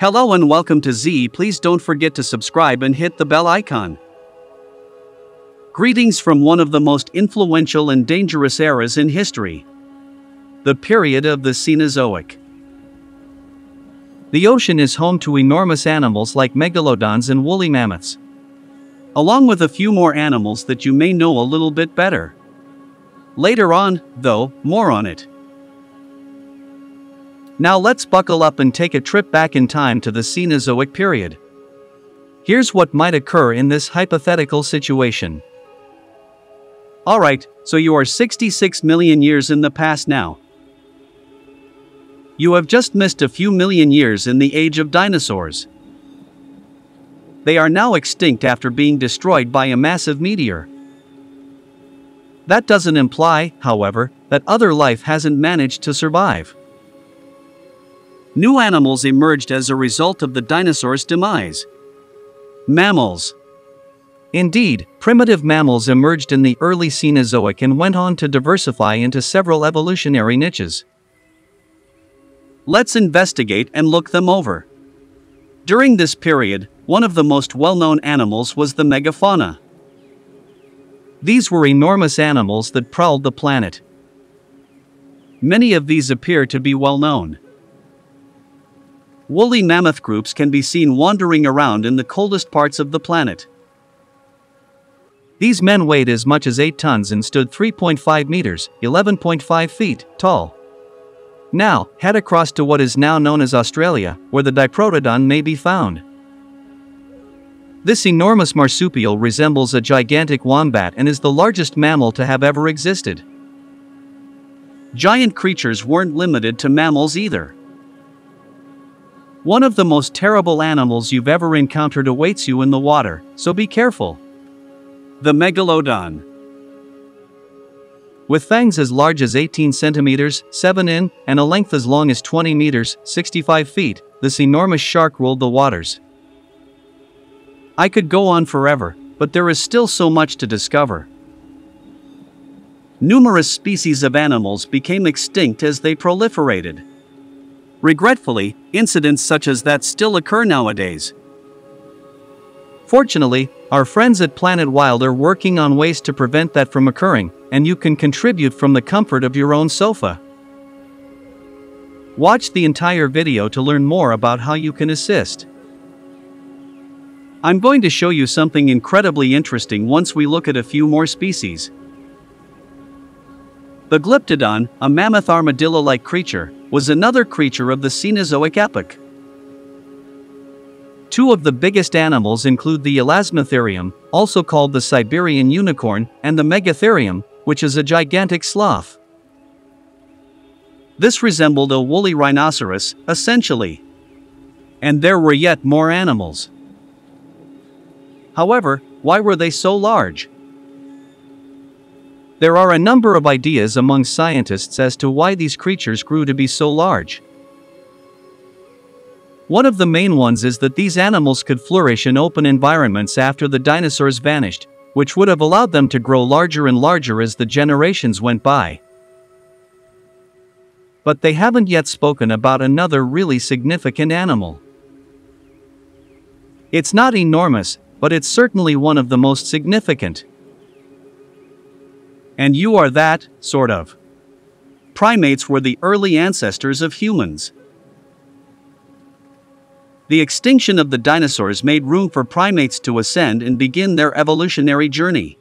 Hello and welcome to Z. Please don't forget to subscribe and hit the bell icon. Greetings from one of the most influential and dangerous eras in history. The period of the Cenozoic. The ocean is home to enormous animals like megalodons and woolly mammoths, along with a few more animals that you may know a little bit better. Later on, though, more on it. Now let's buckle up and take a trip back in time to the Cenozoic period. Here's what might occur in this hypothetical situation. Alright, so you are 66 million years in the past now. You have just missed a few million years in the age of dinosaurs. They are now extinct after being destroyed by a massive meteor. That doesn't imply, however, that other life hasn't managed to survive. New animals emerged as a result of the dinosaurs' demise. Mammals. Indeed, primitive mammals emerged in the early Cenozoic and went on to diversify into several evolutionary niches. Let's investigate and look them over. During this period, one of the most well-known animals was the megafauna. These were enormous animals that prowled the planet. Many of these appear to be well-known. Woolly mammoth groups can be seen wandering around in the coldest parts of the planet. These men weighed as much as 8 tons and stood 3.5 meters, 11.5 feet, tall. Now, head across to what is now known as Australia, where the diprotodon may be found. This enormous marsupial resembles a gigantic wombat and is the largest mammal to have ever existed. Giant creatures weren't limited to mammals either. One of the most terrible animals you've ever encountered awaits you in the water, so be careful. The megalodon. With fangs as large as 18 centimeters, 7 in, and a length as long as 20 meters, 65 feet, this enormous shark ruled the waters. I could go on forever, but there is still so much to discover. Numerous species of animals became extinct as they proliferated. Regretfully, incidents such as that still occur nowadays. Fortunately, our friends at Planet Wild are working on ways to prevent that from occurring, and you can contribute from the comfort of your own sofa. Watch the entire video to learn more about how you can assist. I'm going to show you something incredibly interesting once we look at a few more species. The glyptodon, a mammoth armadillo-like creature, was another creature of the Cenozoic epoch. Two of the biggest animals include the elasmotherium, also called the Siberian unicorn, and the megatherium, which is a gigantic sloth. This resembled a woolly rhinoceros, essentially. And there were yet more animals. However, why were they so large? There are a number of ideas among scientists as to why these creatures grew to be so large. One of the main ones is that these animals could flourish in open environments after the dinosaurs vanished, which would have allowed them to grow larger and larger as the generations went by. But they haven't yet spoken about another really significant animal. It's not enormous, but it's certainly one of the most significant. And you are that, sort of. Primates were the early ancestors of humans. The extinction of the dinosaurs made room for primates to ascend and begin their evolutionary journey.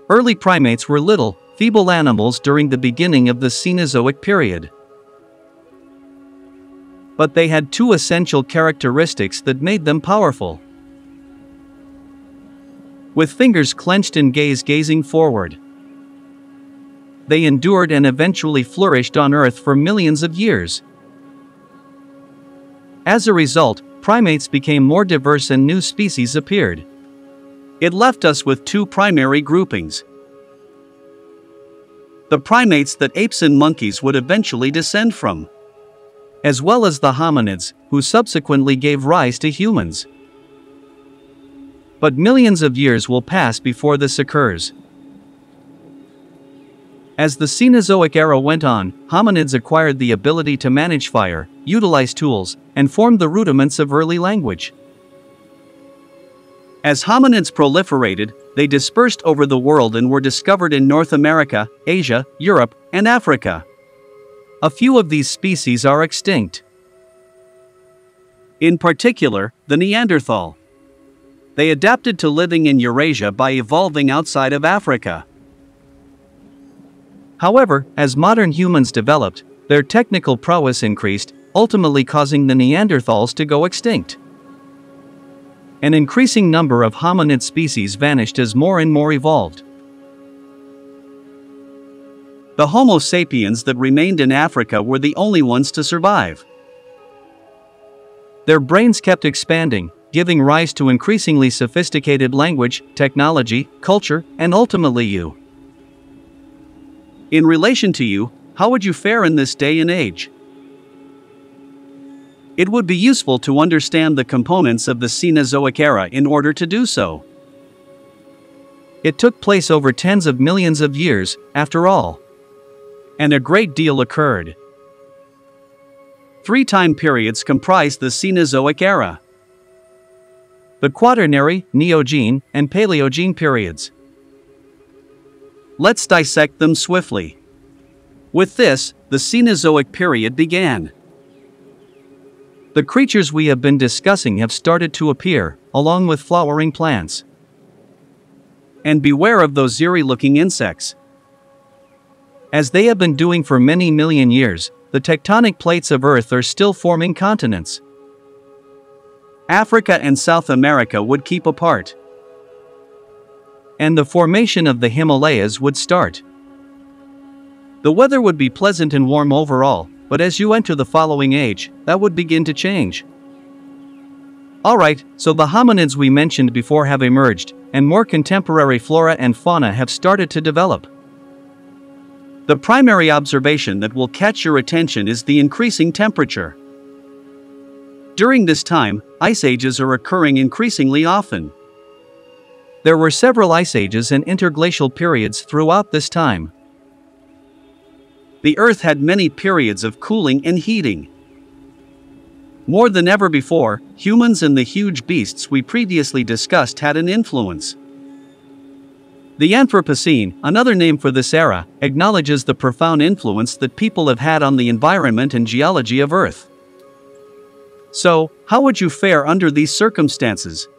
Early primates were little, feeble animals during the beginning of the Cenozoic period. But they had two essential characteristics that made them powerful. With fingers clenched and gazing forward, they endured and eventually flourished on Earth for millions of years. As a result, primates became more diverse and new species appeared. It left us with two primary groupings. The primates that apes and monkeys would eventually descend from, as well as the hominids, who subsequently gave rise to humans. But millions of years will pass before this occurs. As the Cenozoic era went on, hominids acquired the ability to manage fire, utilize tools, and form the rudiments of early language. As hominids proliferated, they dispersed over the world and were discovered in North America, Asia, Europe, and Africa. A few of these species are extinct. In particular, the Neanderthal. They adapted to living in Eurasia by evolving outside of Africa. However, as modern humans developed, their technical prowess increased, ultimately causing the Neanderthals to go extinct. An increasing number of hominid species vanished as more and more evolved. The Homo sapiens that remained in Africa were the only ones to survive. Their brains kept expanding, giving rise to increasingly sophisticated language, technology, culture, and ultimately you. In relation to you, how would you fare in this day and age? It would be useful to understand the components of the Cenozoic era in order to do so. It took place over tens of millions of years, after all. And a great deal occurred. 3 time periods comprise the Cenozoic era: the Quaternary, Neogene, and Paleogene periods. Let's dissect them swiftly. With this, the Cenozoic period began. The creatures we have been discussing have started to appear, along with flowering plants. And beware of those eerie-looking insects. As they have been doing for many million years, the tectonic plates of Earth are still forming continents. Africa and South America would keep apart. And the formation of the Himalayas would start. The weather would be pleasant and warm overall, but as you enter the following age, that would begin to change. Alright, so the hominids we mentioned before have emerged, and more contemporary flora and fauna have started to develop. The primary observation that will catch your attention is the increasing temperature. During this time, ice ages are occurring increasingly often. There were several ice ages and interglacial periods throughout this time. The Earth had many periods of cooling and heating. More than ever before, humans and the huge beasts we previously discussed had an influence. The Anthropocene, another name for this era, acknowledges the profound influence that people have had on the environment and geology of Earth. So, how would you fare under these circumstances?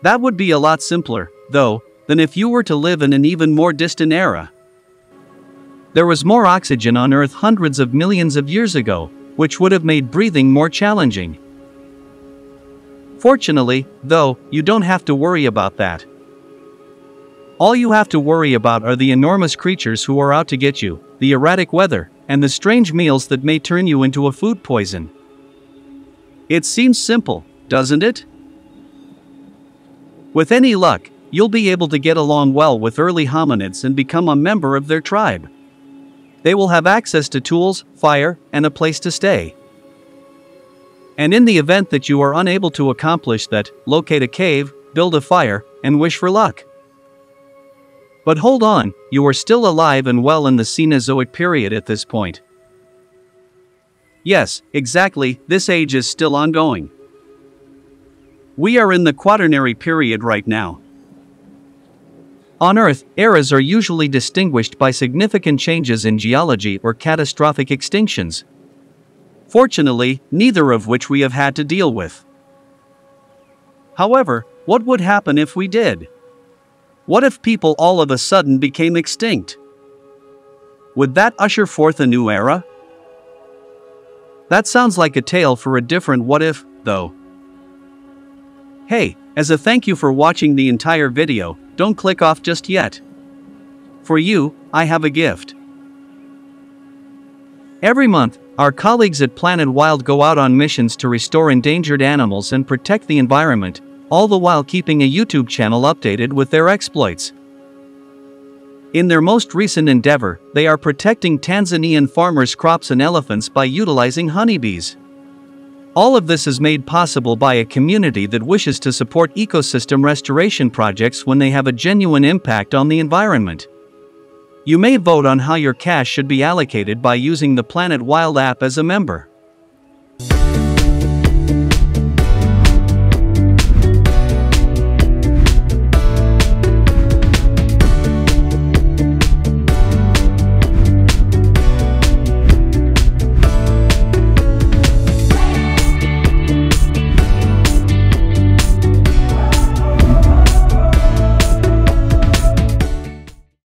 That would be a lot simpler, though, than if you were to live in an even more distant era. There was more oxygen on Earth hundreds of millions of years ago, which would have made breathing more challenging. Fortunately, though, you don't have to worry about that. All you have to worry about are the enormous creatures who are out to get you, the erratic weather, and the strange meals that may turn you into a food poison. It seems simple, doesn't it? With any luck, you'll be able to get along well with early hominids and become a member of their tribe. They will have access to tools, fire, and a place to stay. And in the event that you are unable to accomplish that, locate a cave, build a fire, and wish for luck. But hold on, you are still alive and well in the Cenozoic period at this point. Yes, exactly, this age is still ongoing. We are in the Quaternary period right now. On Earth, eras are usually distinguished by significant changes in geology or catastrophic extinctions. Fortunately, neither of which we have had to deal with. However, what would happen if we did? What if people all of a sudden became extinct? Would that usher forth a new era? That sounds like a tale for a different what if, though. Hey, as a thank you for watching the entire video, don't click off just yet. For you, I have a gift. Every month, our colleagues at Planet Wild go out on missions to restore endangered animals and protect the environment, all the while keeping a YouTube channel updated with their exploits. In their most recent endeavor, they are protecting Tanzanian farmers' crops and elephants by utilizing honeybees. All of this is made possible by a community that wishes to support ecosystem restoration projects when they have a genuine impact on the environment. You may vote on how your cash should be allocated by using the Planet Wild app as a member.